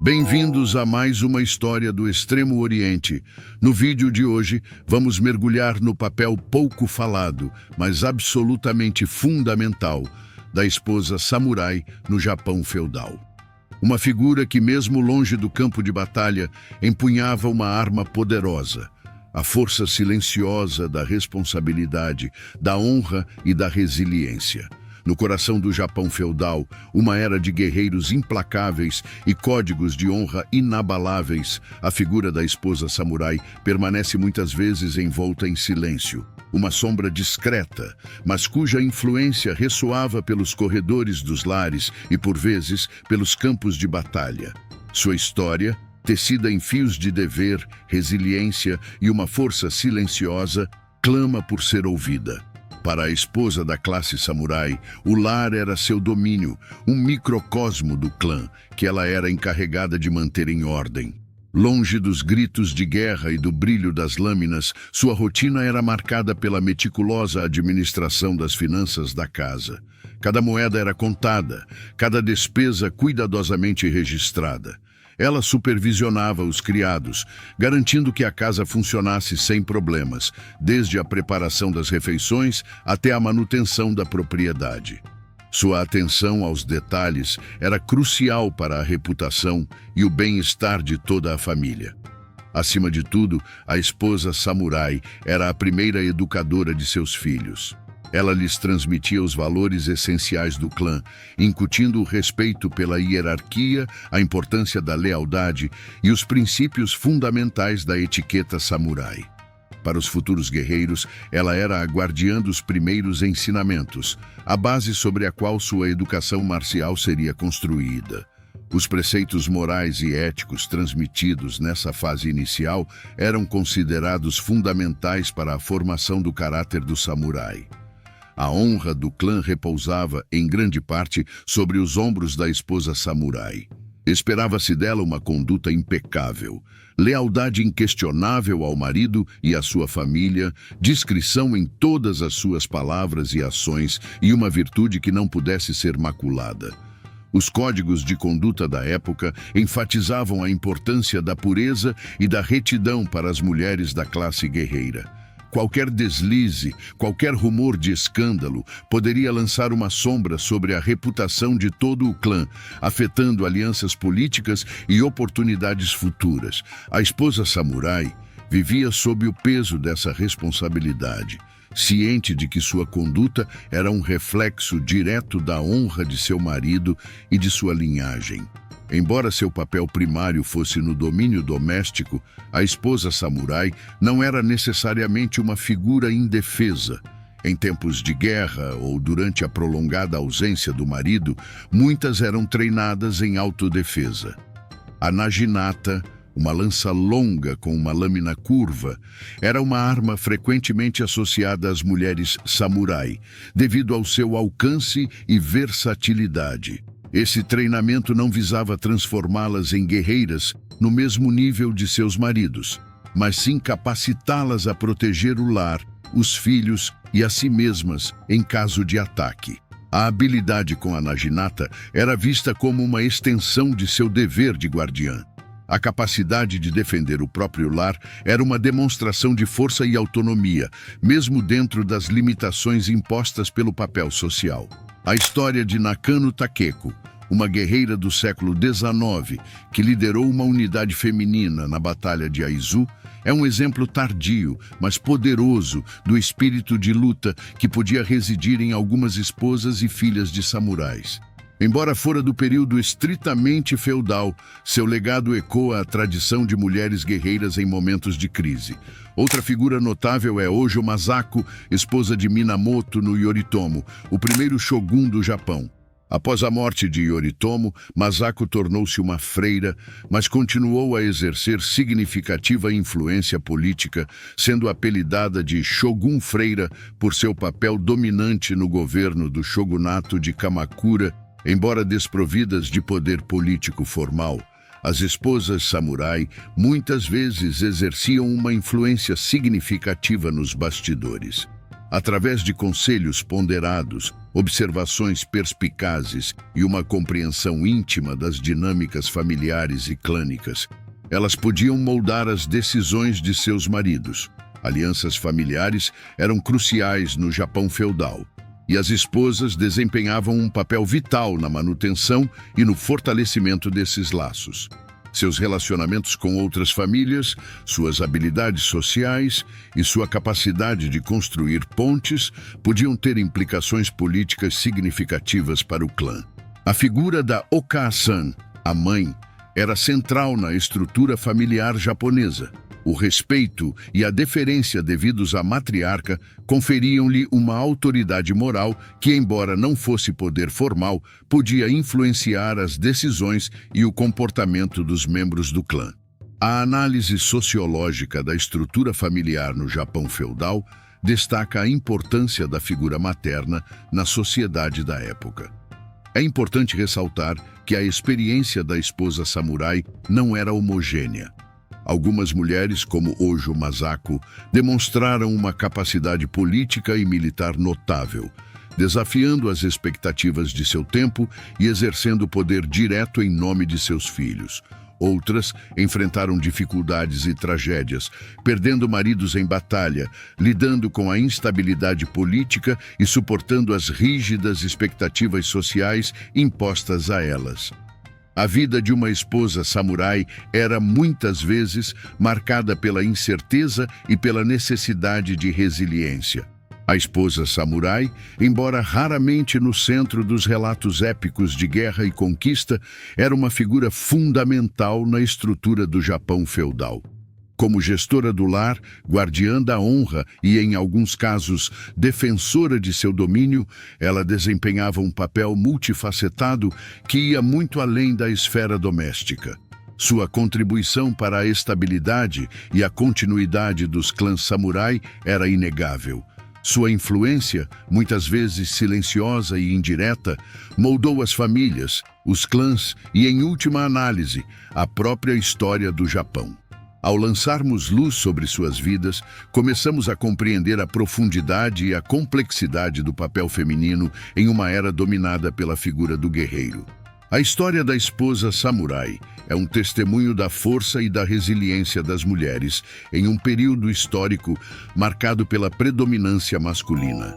Bem-vindos a mais uma história do Extremo Oriente. No vídeo de hoje, vamos mergulhar no papel pouco falado, mas absolutamente fundamental, da esposa samurai no Japão feudal. Uma figura que, mesmo longe do campo de batalha, empunhava uma arma poderosa, a força silenciosa da responsabilidade, da honra e da resiliência. No coração do Japão feudal, uma era de guerreiros implacáveis e códigos de honra inabaláveis, a figura da esposa samurai permanece muitas vezes envolta em silêncio. Uma sombra discreta, mas cuja influência ressoava pelos corredores dos lares e, por vezes, pelos campos de batalha. Sua história, tecida em fios de dever, resiliência e uma força silenciosa, clama por ser ouvida. Para a esposa da classe samurai, o lar era seu domínio, um microcosmo do clã, que ela era encarregada de manter em ordem. Longe dos gritos de guerra e do brilho das lâminas, sua rotina era marcada pela meticulosa administração das finanças da casa. Cada moeda era contada, cada despesa cuidadosamente registrada. Ela supervisionava os criados, garantindo que a casa funcionasse sem problemas, desde a preparação das refeições até a manutenção da propriedade. Sua atenção aos detalhes era crucial para a reputação e o bem-estar de toda a família. Acima de tudo, a esposa samurai era a primeira educadora de seus filhos. Ela lhes transmitia os valores essenciais do clã, incutindo o respeito pela hierarquia, a importância da lealdade e os princípios fundamentais da etiqueta samurai. Para os futuros guerreiros, ela era a guardiã dos primeiros ensinamentos, a base sobre a qual sua educação marcial seria construída. Os preceitos morais e éticos transmitidos nessa fase inicial eram considerados fundamentais para a formação do caráter do samurai. A honra do clã repousava, em grande parte, sobre os ombros da esposa samurai. Esperava-se dela uma conduta impecável, lealdade inquestionável ao marido e à sua família, discrição em todas as suas palavras e ações e uma virtude que não pudesse ser maculada. Os códigos de conduta da época enfatizavam a importância da pureza e da retidão para as mulheres da classe guerreira. Qualquer deslize, qualquer rumor de escândalo poderia lançar uma sombra sobre a reputação de todo o clã, afetando alianças políticas e oportunidades futuras. A esposa samurai vivia sob o peso dessa responsabilidade, ciente de que sua conduta era um reflexo direto da honra de seu marido e de sua linhagem. Embora seu papel primário fosse no domínio doméstico, a esposa samurai não era necessariamente uma figura indefesa. Em tempos de guerra ou durante a prolongada ausência do marido, muitas eram treinadas em autodefesa. A naginata, uma lança longa com uma lâmina curva, era uma arma frequentemente associada às mulheres samurai, devido ao seu alcance e versatilidade. Esse treinamento não visava transformá-las em guerreiras no mesmo nível de seus maridos, mas sim capacitá-las a proteger o lar, os filhos e a si mesmas em caso de ataque. A habilidade com a naginata era vista como uma extensão de seu dever de guardiã. A capacidade de defender o próprio lar era uma demonstração de força e autonomia, mesmo dentro das limitações impostas pelo papel social. A história de Nakano Takeko, uma guerreira do século XIX que liderou uma unidade feminina na Batalha de Aizu, é um exemplo tardio, mas poderoso, do espírito de luta que podia residir em algumas esposas e filhas de samurais. Embora fora do período estritamente feudal, seu legado ecoa a tradição de mulheres guerreiras em momentos de crise. Outra figura notável é Hojo Masako, esposa de Minamoto no Yoritomo, o primeiro shogun do Japão. Após a morte de Yoritomo, Masako tornou-se uma freira, mas continuou a exercer significativa influência política, sendo apelidada de Shogun Freira por seu papel dominante no governo do shogunato de Kamakura. Embora desprovidas de poder político formal, as esposas samurai muitas vezes exerciam uma influência significativa nos bastidores. Através de conselhos ponderados, observações perspicazes e uma compreensão íntima das dinâmicas familiares e clânicas, elas podiam moldar as decisões de seus maridos. Alianças familiares eram cruciais no Japão feudal, e as esposas desempenhavam um papel vital na manutenção e no fortalecimento desses laços. Seus relacionamentos com outras famílias, suas habilidades sociais e sua capacidade de construir pontes podiam ter implicações políticas significativas para o clã. A figura da Oka-san, a mãe, era central na estrutura familiar japonesa. O respeito e a deferência devidos à matriarca conferiam-lhe uma autoridade moral que, embora não fosse poder formal, podia influenciar as decisões e o comportamento dos membros do clã. A análise sociológica da estrutura familiar no Japão feudal destaca a importância da figura materna na sociedade da época. É importante ressaltar que a experiência da esposa samurai não era homogênea. Algumas mulheres, como Ojo Masako, demonstraram uma capacidade política e militar notável, desafiando as expectativas de seu tempo e exercendo poder direto em nome de seus filhos. Outras enfrentaram dificuldades e tragédias, perdendo maridos em batalha, lidando com a instabilidade política e suportando as rígidas expectativas sociais impostas a elas. A vida de uma esposa samurai era muitas vezes marcada pela incerteza e pela necessidade de resiliência. A esposa samurai, embora raramente no centro dos relatos épicos de guerra e conquista, era uma figura fundamental na estrutura do Japão feudal. Como gestora do lar, guardiã da honra e, em alguns casos, defensora de seu domínio, ela desempenhava um papel multifacetado que ia muito além da esfera doméstica. Sua contribuição para a estabilidade e a continuidade dos clãs samurai era inegável. Sua influência, muitas vezes silenciosa e indireta, moldou as famílias, os clãs e, em última análise, a própria história do Japão. Ao lançarmos luz sobre suas vidas, começamos a compreender a profundidade e a complexidade do papel feminino em uma era dominada pela figura do guerreiro. A história da esposa samurai é um testemunho da força e da resiliência das mulheres em um período histórico marcado pela predominância masculina.